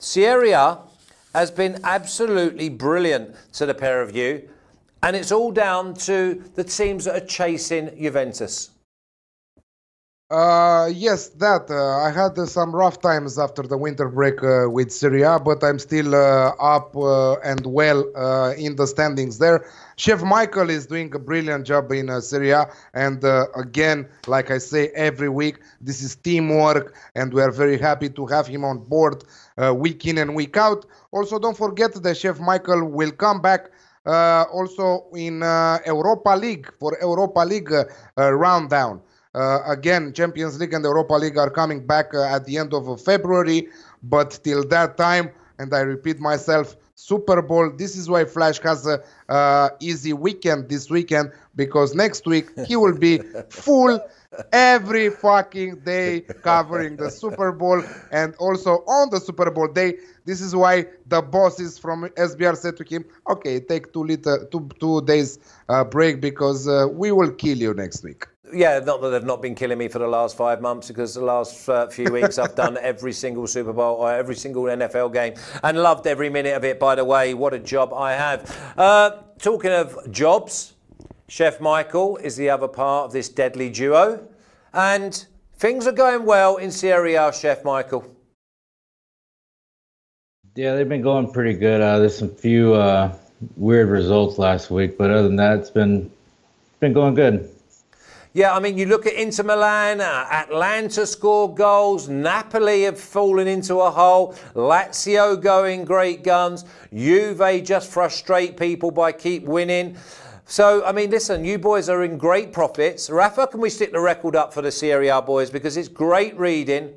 Serie A has been absolutely brilliant to the pair of you, and it's all down to the teams that are chasing Juventus. Yes, I had some rough times after the winter break with Serie A, but I'm still up and well in the standings there. Chef Michael is doing a brilliant job in Serie A, and again, like I say every week, this is teamwork, and we are very happy to have him on board week in and week out. Also, don't forget that Chef Michael will come back also in Europa League for Europa League round down. Again, Champions League and Europa League are coming back at the end of February, but till that time, and I repeat myself, Super Bowl. This is why Flash has a easy weekend this weekend, because next week he will be full every fucking day covering the Super Bowl, and also on the Super Bowl day. This is why the bosses from SBR said to him, okay, take 2 days break, because we will kill you next week. Yeah, not that they've not been killing me for the last 5 months, because the last few weeks I've done every single Super Bowl or every single NFL game and loved every minute of it, by the way. What a job I have. Talking of jobs, Chef Michael is the other part of this deadly duo. And things are going well in Serie A, Chef Michael. Yeah, they've been going pretty good. There's some few weird results last week, but other than that, it's been going good. Yeah, I mean, you look at Inter Milan, Atlanta score goals, Napoli have fallen into a hole, Lazio going great guns, Juve just frustrate people by keep winning. So, I mean, listen, you boys are in great profits. Rafa, can we stick the record up for the Serie A boys, because it's great reading.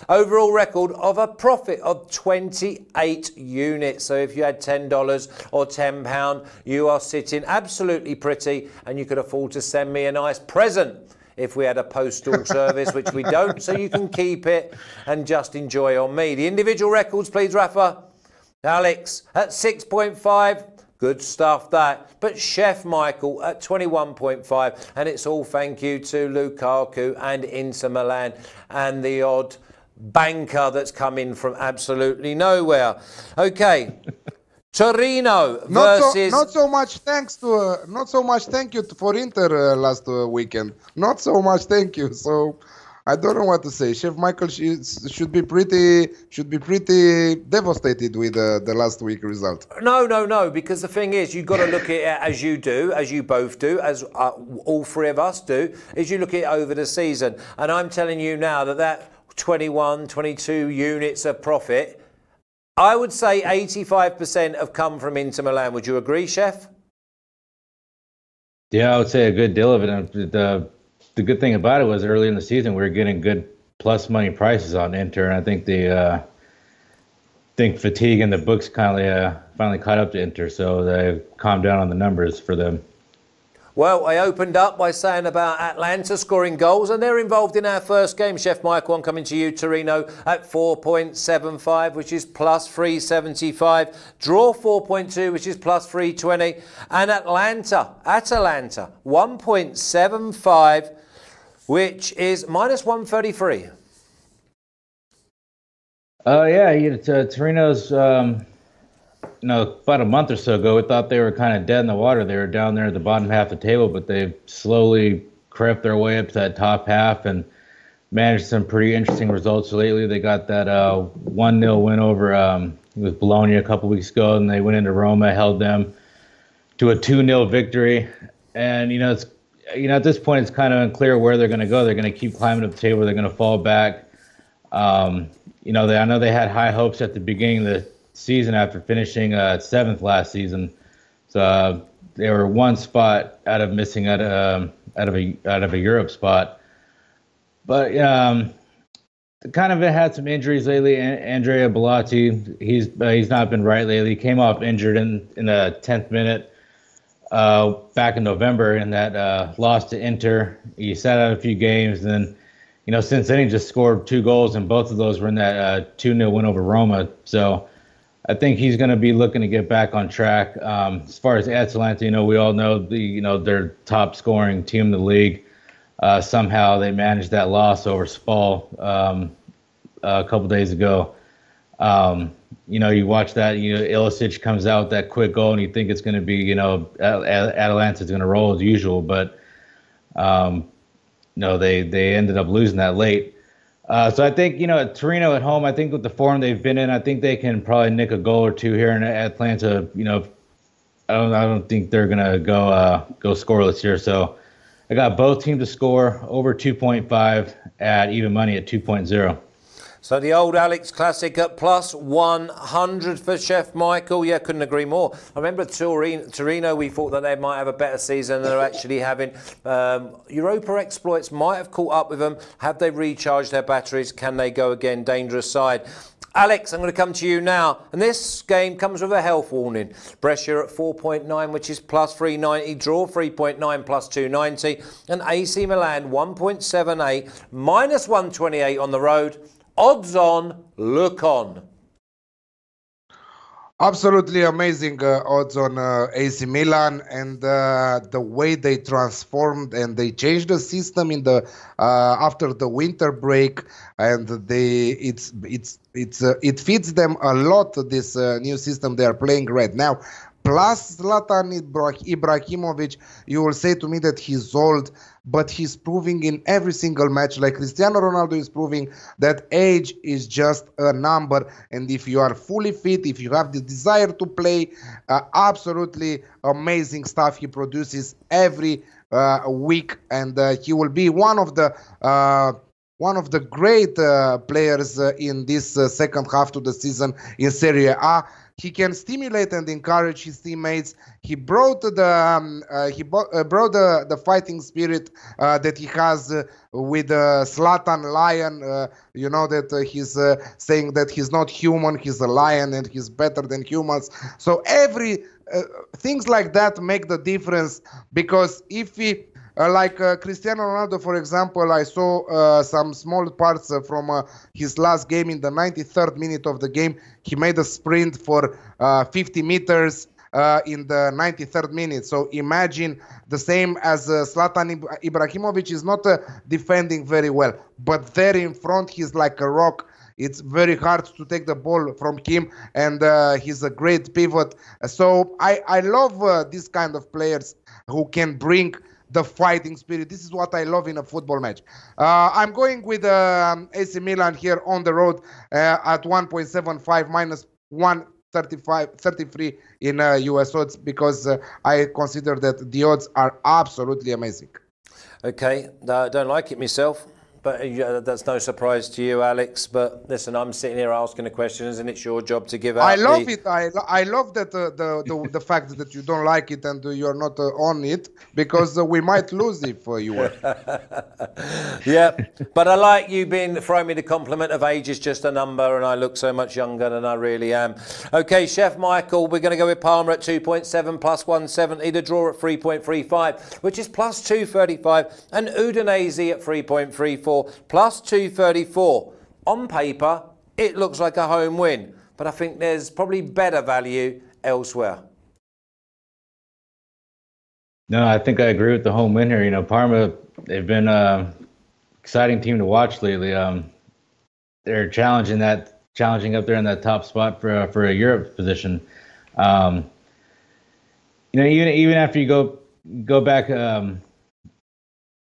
Overall record of a profit of 28 units. So if you had $10 or £10, you are sitting absolutely pretty, and you could afford to send me a nice present if we had a postal service, which we don't, so you can keep it and just enjoy on me. The individual records, please, Rafa. Alex at 6.5. Good stuff, that. But Chef Michael at 21.5. And it's all thank you to Lukaku and Inter Milan and the odd banker that's come in from absolutely nowhere. Okay, Torino versus not so much thank you for Inter last weekend. Not so much thank you. So I don't know what to say. Chef Michael should be pretty devastated with the last week result. No, because the thing is, you've got to look at it as you do, as you both do, as all three of us do, is you look at it over the season. And I'm telling you now that 21, 22 units of profit, I would say 85% have come from Inter Milan. Would you agree, Chef? Yeah, I would say a good deal of it. The good thing about it was early in the season we were getting good plus money prices on Inter, and I think think fatigue in the books finally caught up to Inter, so they calmed down on the numbers for them. Well, I opened up by saying about Atlanta scoring goals, and they're involved in our first game. Chef Michael, I'm coming to you. Torino at 4.75, which is plus 375. Draw 4.2, which is plus 320. And Atalanta, 1.75, which is minus 133. Torino's... about a month or so ago, we thought they were kind of dead in the water. They were down there at the bottom half of the table, but they've slowly crept their way up to that top half and managed some pretty interesting results lately. They got that 1-0 win over with Bologna a couple weeks ago, and they went into Roma, held them to a 2-0 victory. And at this point, it's kind of unclear where they're going to go. They're going to keep climbing up the table. They're going to fall back. I know they had high hopes at the beginning of the season after finishing 7th last season, so they were one spot out of missing out of a Europe spot. But kind of had some injuries lately. Andrea Bellotti, he's not been right lately. He came off injured in the 10th minute back in November in that loss to Inter. He sat out a few games, and then since then he just scored 2 goals, and both of those were in that 2-0 win over Roma. So I think he's going to be looking to get back on track. As far as Atalanta, we all know their top scoring team in the league. Somehow they managed that loss over Spal a couple days ago. You watch that, Ilicic comes out with that quick goal, and you think it's going to be, Atalanta's going to roll as usual, but no, they ended up losing that late. So I think, Torino at home, I think with the form they've been in, I think they can probably nick a goal or two here. And Atlanta, I don't think they're going to go scoreless here. So I got both teams to score over 2.5 at even money at 2.0. So the old Alex Classic at plus 100 for Chef Michael. Yeah, couldn't agree more. I remember Torino, we thought that they might have a better season than they're actually having. Europa exploits might have caught up with them. Have they recharged their batteries? Can they go again? Dangerous side. Alex, I'm going to come to you now. And this game comes with a health warning. Brescia at 4.9, which is plus 390. Draw 3.9 plus 290. And AC Milan 1.78, minus 128 on the road. Odds on, look on. Absolutely amazing odds on AC Milan, and the way they transformed and they changed the system in the after the winter break, and it fits them a lot, this new system they are playing right now. Plus Zlatan Ibrahimovic, you will say to me that he's old, but he's proving in every single match, like Cristiano Ronaldo is proving, that age is just a number. And if you are fully fit, if you have the desire to play, absolutely amazing stuff he produces every week, and he will be one of the great players in this second half to the season in Serie A. He can stimulate and encourage his teammates. He brought the fighting spirit that he has with Zlatan Lion. You know that he's saying that he's not human, he's a lion, and he's better than humans. So every things like that make the difference, because if he like Cristiano Ronaldo, for example, I saw some small parts from his last game. In the 93rd minute of the game, he made a sprint for 50 meters in the 93rd minute. So imagine the same as Zlatan Ibrahimovic is not defending very well, but there in front he's like a rock. It's very hard to take the ball from him, and he's a great pivot. So I love these kind of players who can bring the fighting spirit. This is what I love in a football match. I'm going with AC Milan here on the road at 1.75 minus 133 in US odds, because I consider that the odds are absolutely amazing. Okay, don't like it myself, but that's no surprise to you, Alex. But listen, I'm sitting here asking the questions, and it's your job to give out. I love it. I love that the fact that you don't like it and you're not on it, because we might lose if you were. Yeah, but I like you throwing me the compliment of age is just a number, and I look so much younger than I really am. Okay, Chef Michael, we're going to go with Parma at 2.7 plus 170, the draw at 3.35, which is plus 235, and Udinese at 3.34. Plus 234. On paper, it looks like a home win, but I think there's probably better value elsewhere. No, I think I agree with the home win here. Parma, they've been an exciting team to watch lately. They're challenging up there in that top spot for a Europe position. Even after you go back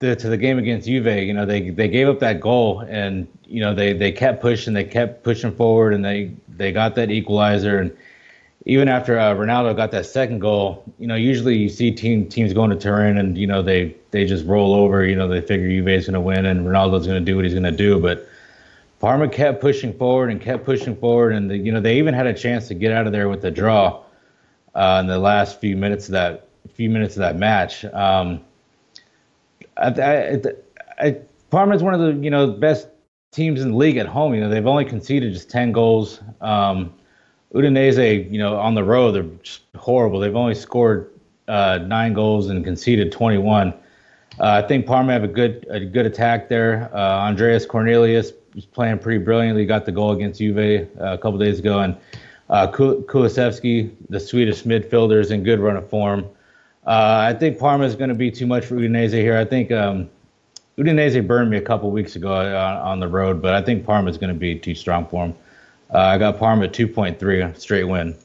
to the game against Juve, they gave up that goal, and they kept pushing forward, and they got that equalizer. And even after Ronaldo got that second goal, usually you see teams going to Turin, and they just roll over. They figure Juve is going to win and Ronaldo's going to do what he's going to do. But Parma kept pushing forward, and they even had a chance to get out of there with a draw in the last few minutes of that match. Parma is one of the best teams in the league at home. They've only conceded just 10 goals. Udinese, on the road, they're just horrible. They've only scored 9 goals and conceded 21. I think Parma have a good attack there. Andreas Cornelius is playing pretty brilliantly. Got the goal against Juve a couple days ago, and Kulusevski, the Swedish midfielder, is in good run of form. I think Parma is going to be too much for Udinese here. I think Udinese burned me a couple weeks ago on the road, but I think Parma is going to be too strong for them. I got Parma at 2.3 straight win.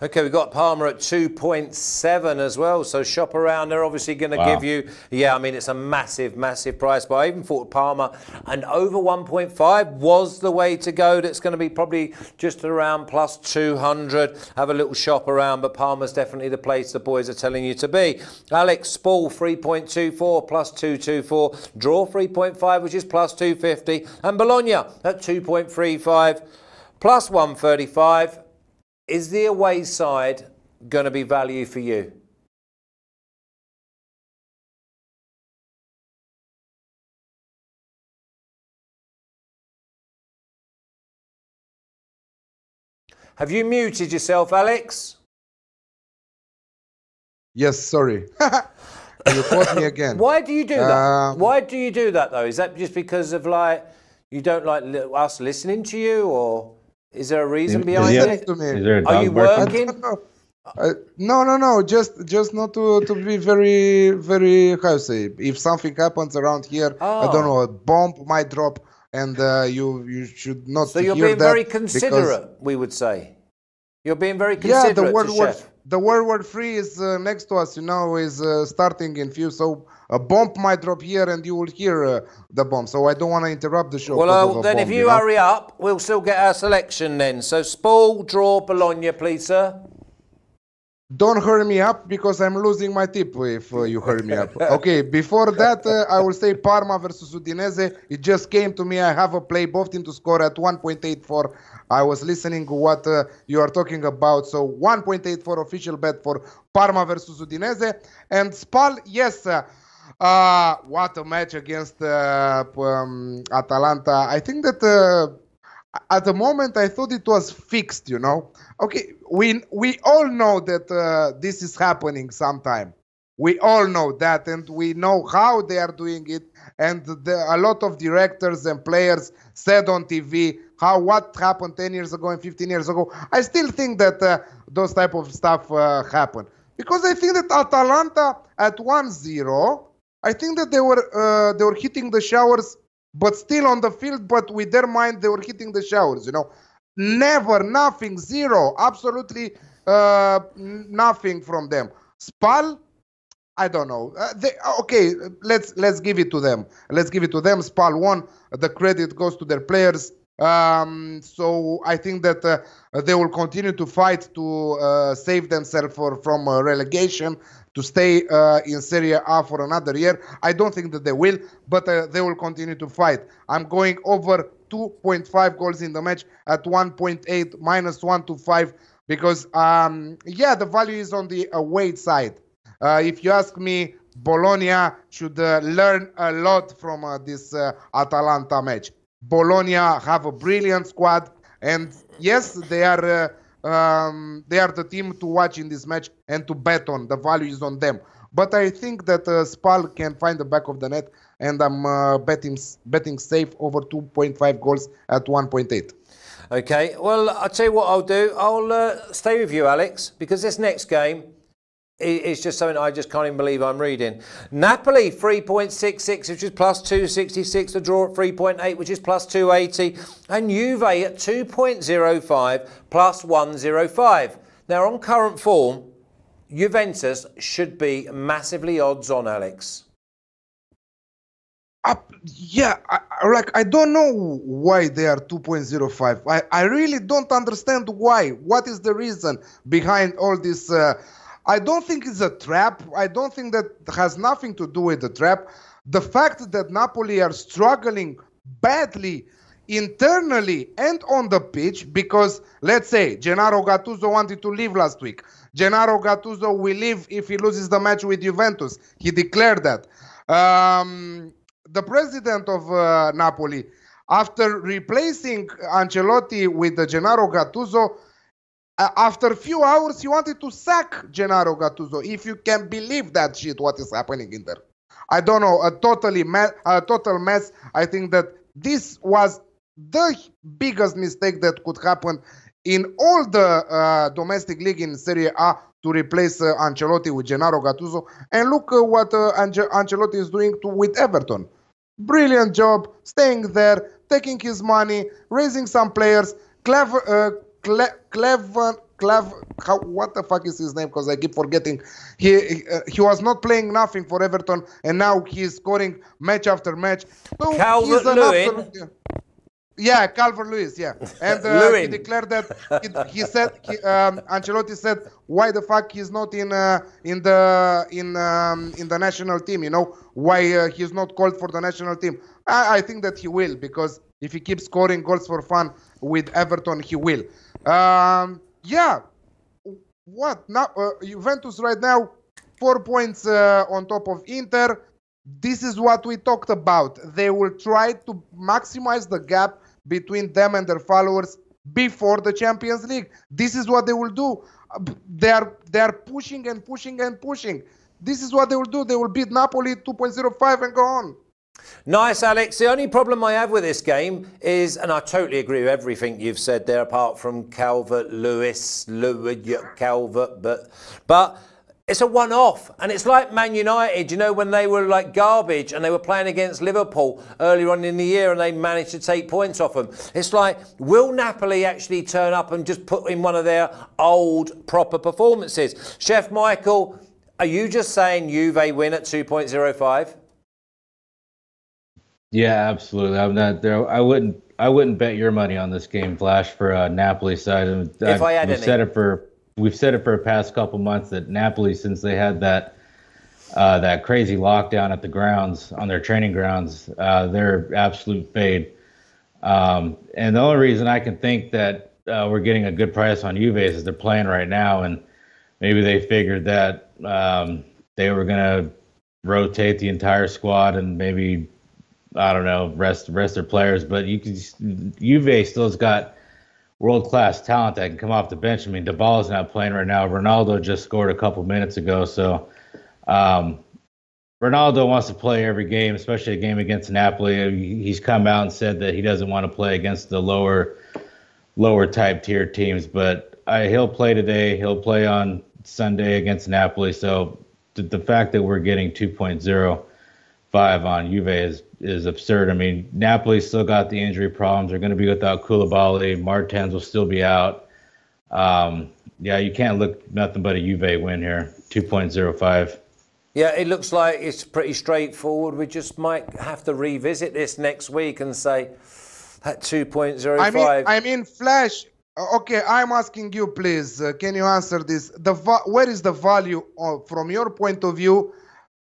Okay, we've got Parma at 2.7 as well. So shop around. They're obviously going to give you, yeah, I mean, it's a massive, massive price. But I even thought Parma and over 1.5 was the way to go. That's going to be probably just around plus 200. Have a little shop around, but Parma's definitely the place the boys are telling you to be. Alex, Spal 3.24 plus 224. Draw 3.5, which is plus 250. And Bologna at 2.35 plus 135. Is the away side going to be value for you? Have you muted yourself, Alex? Yes, sorry. You caught me again. Why do you do that? Why do you do that, though? Is that just because of, like, you don't like us listening to you, or is there a reason behind it? Are you working? No. Just not to be very how to say. If something happens around here, I don't know, a bomb might drop, and you should not. So you're being very considerate, we would say. You're being very considerate. Yeah, the World War III is next to us. You know, is starting in few. So a bomb might drop here, and you will hear the bomb. So I don't want to interrupt the show. Well, then if you hurry up, we'll still get our selection then. So Spal, draw, Bologna, please, sir. Don't hurry me up because I'm losing my tip if you hurry me up. Okay, before that, I will say Parma versus Udinese. It just came to me. I have a play, both team to score at 1.84. I was listening to what you are talking about. So 1.84 official bet for Parma versus Udinese. And Spal, yes, what a match against Atalanta. I think that at the moment I thought it was fixed, you know. Okay, we all know that this is happening sometime. We all know that, and we know how they are doing it. And a lot of directors and players said on TV what happened 10 years ago and 15 years ago. I still think that those type of stuff happen. Because I think that Atalanta at 1-0, I think that they were hitting the showers, but still on the field, but with their mind, they were hitting the showers, you know. Never, nothing, zero, absolutely nothing from them. Spal, I don't know. Okay, let's give it to them. Let's give it to them. Spal won. The credit goes to their players. So I think that they will continue to fight to save themselves from relegation, to stay in Serie A for another year. I don't think that they will, but they will continue to fight. I'm going over 2.5 goals in the match at 1.8 minus 125 because, yeah, the value is on the away side. If you ask me, Bologna should learn a lot from this Atalanta match. Bologna have a brilliant squad, and yes, they are the team to watch in this match and to bet on. The value is on them. But I think that Spal can find the back of the net, and I'm betting safe over 2.5 goals at 1.8. Okay, well, I'll tell you what I'll do. I'll stay with you, Alex, because this next game is just something I just can't even believe I'm reading. Napoli, 3.66, which is plus 266. The draw at 3.8, which is plus 280. And Juve at 2.05, plus 105. Now, on current form, Juventus should be massively odds on, Alex. Yeah, I don't know why they are 2.05. I really don't understand why. What is the reason behind all this? I don't think it's a trap. I don't think that has nothing to do with the trap. The fact that Napoli are struggling badly internally and on the pitch, because let's say Gennaro Gattuso wanted to leave last week. Gennaro Gattuso will leave if he loses the match with Juventus. He declared that. The president of Napoli, after replacing Ancelotti with Gennaro Gattuso, after a few hours, he wanted to sack Gennaro Gattuso. If you can believe that shit, what is happening in there? I don't know, a total mess. I think that this was the biggest mistake that could happen in all the domestic league in Serie A, to replace Ancelotti with Gennaro Gattuso. And look what Ancelotti is doing with Everton. Brilliant job, staying there, taking his money, raising some players, what the fuck is his name? Because I keep forgetting. He was not playing nothing for Everton, and now he's scoring match after match. So Calvert-Lewin. Yeah, Calvert-Lewin, yeah. And he declared that he said Ancelotti said, why the fuck he's not in the national team? You know why he's not called for the national team? I think that he will, because if he keeps scoring goals for fun with Everton, he will. Yeah. What now? Juventus right now 4 points on top of Inter. This is what we talked about. They will try to maximize the gap between them and their followers before the Champions League. This is what they will do. They are pushing and pushing and pushing. This is what they will do. They will beat Napoli 2.05 and go on. Nice, Alex. The only problem I have with this game is, and I totally agree with everything you've said there, apart from Calvert-Lewis, but it's a one-off, and it's like Man United, you know, when they were like garbage and they were playing against Liverpool earlier on in the year and they managed to take points off them. It's like, will Napoli actually turn up and just put in one of their old proper performances? Chef Michael, are you just saying Juve win at 2.05? Yeah, absolutely. I'm not there. I wouldn't bet your money on this game, Flash, for Napoli side. If I had any. We've said it for the past couple months that Napoli, since they had that crazy lockdown at the grounds, on their training grounds, they're absolute fade. And the only reason I can think that we're getting a good price on Juve is they're playing right now, and maybe they figured that they were going to rotate the entire squad and maybe, I don't know, rest their players. But Juve still's got world-class talent that can come off the bench. I mean, Dybala's not playing right now. Ronaldo just scored a couple minutes ago. So Ronaldo wants to play every game, especially a game against Napoli. He's come out and said that he doesn't want to play against the lower type tier teams. But he'll play today. He'll play on Sunday against Napoli. So the fact that we're getting 2.05 on Juve is absurd. I mean, Napoli still got the injury problems. They're going to be without Koulibaly. Martins will still be out. Yeah, you can't look nothing but a Juve win here, 2.05. Yeah, it looks like it's pretty straightforward. We just might have to revisit this next week and say that 2.05. I mean, Flash. Okay, I'm asking you, please. Can you answer this? Where is the value from your point of view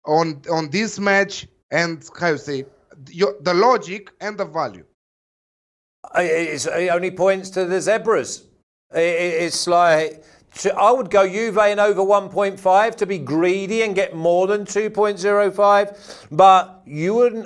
on this match, and how you say the logic and the value? It only points to the zebras. It's like, I would go Juve and over 1.5 to be greedy and get more than 2.05. But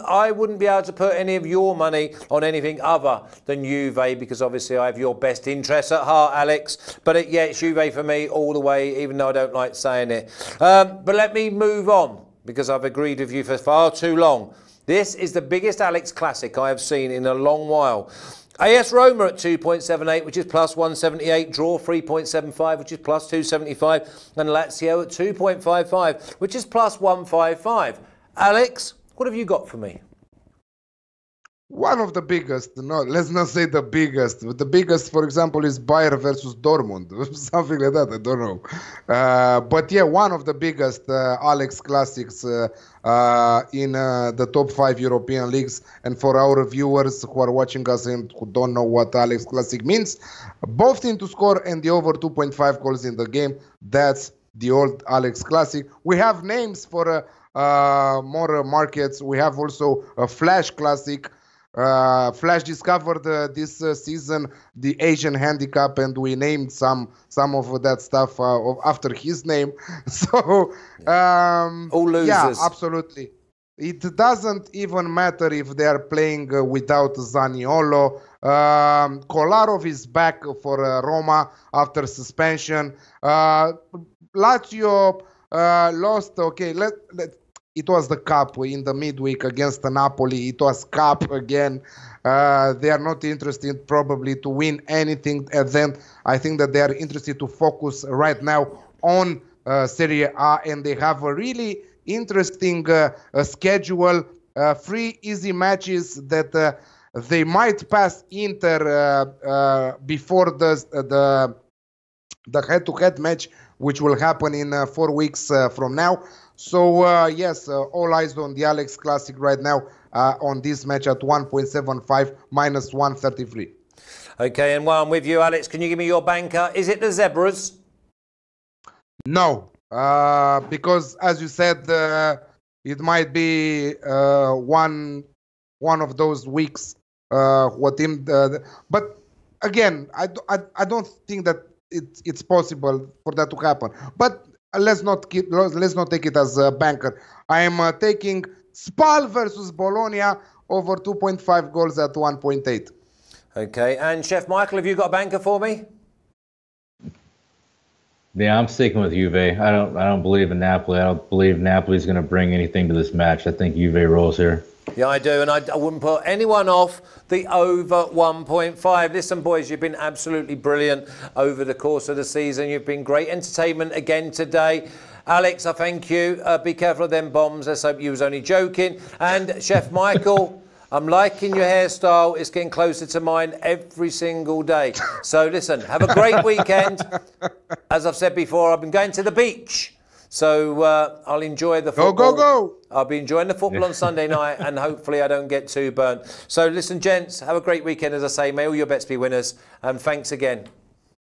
I wouldn't be able to put any of your money on anything other than Juve, because obviously I have your best interests at heart, Alex. But yeah, it's Juve for me all the way, even though I don't like saying it. But let me move on, because I've agreed with you for far too long. This is the biggest Alex Classic I have seen in a long while. AS Roma at 2.78, which is plus 178. Draw 3.75, which is plus 275. And Lazio at 2.55, which is plus 155. Alex, what have you got for me? One of the biggest, no, let's not say the biggest. The biggest, for example, is Bayer versus Dortmund, something like that. I don't know. But yeah, one of the biggest Alex Classics in the top 5 European leagues. And for our viewers who are watching us and who don't know what Alex Classic means, both team to score and the over 2.5 goals in the game. That's the old Alex Classic. We have names for more markets. We have also a Flash Classic. Flash discovered this season the Asian handicap, and we named some of that stuff after his name. So all losers. Yeah, absolutely. It doesn't even matter if they are playing without Zaniolo. Kolarov is back for Roma after suspension. Lazio lost. Okay, it was the cup in the midweek against the Napoli. It was cup again. They are not interested probably to win anything. And then I think that they are interested to focus right now on Serie A, and they have a really interesting schedule. 3 easy matches that They might pass Inter before the head-to-head match, which will happen in 4 weeks from now. So yes, all eyes on the Alex Classic right now on this match at 1.75 minus 133. Okay, and while I'm with you, Alex, can you give me your banker? Is it the Zebras? No, because as you said, it might be one of those weeks. But again, I don't think that it's possible for that to happen. But let's not take it as a banker. I am taking Spal versus Bologna over 2.5 goals at 1.8. Okay, and Chef Michael, have you got a banker for me? Yeah, I'm sticking with Juve. I don't believe in Napoli. I don't believe Napoli's going to bring anything to this match. I think Juve rolls here. Yeah, I do, and I wouldn't put anyone off the over 1.5. Listen, boys, you've been absolutely brilliant over the course of the season. You've been great entertainment again today. Alex, I thank you. Be careful of them bombs. Let's hope you was only joking. And Chef Michael, I'm liking your hairstyle. It's getting closer to mine every single day. So listen, have a great weekend. As I've said before, I've been going to the beach. So I'll enjoy the football. Go. I'll be enjoying the football on Sunday night, and hopefully I don't get too burnt. So listen, gents, have a great weekend, as I say. May all your bets be winners. And thanks again.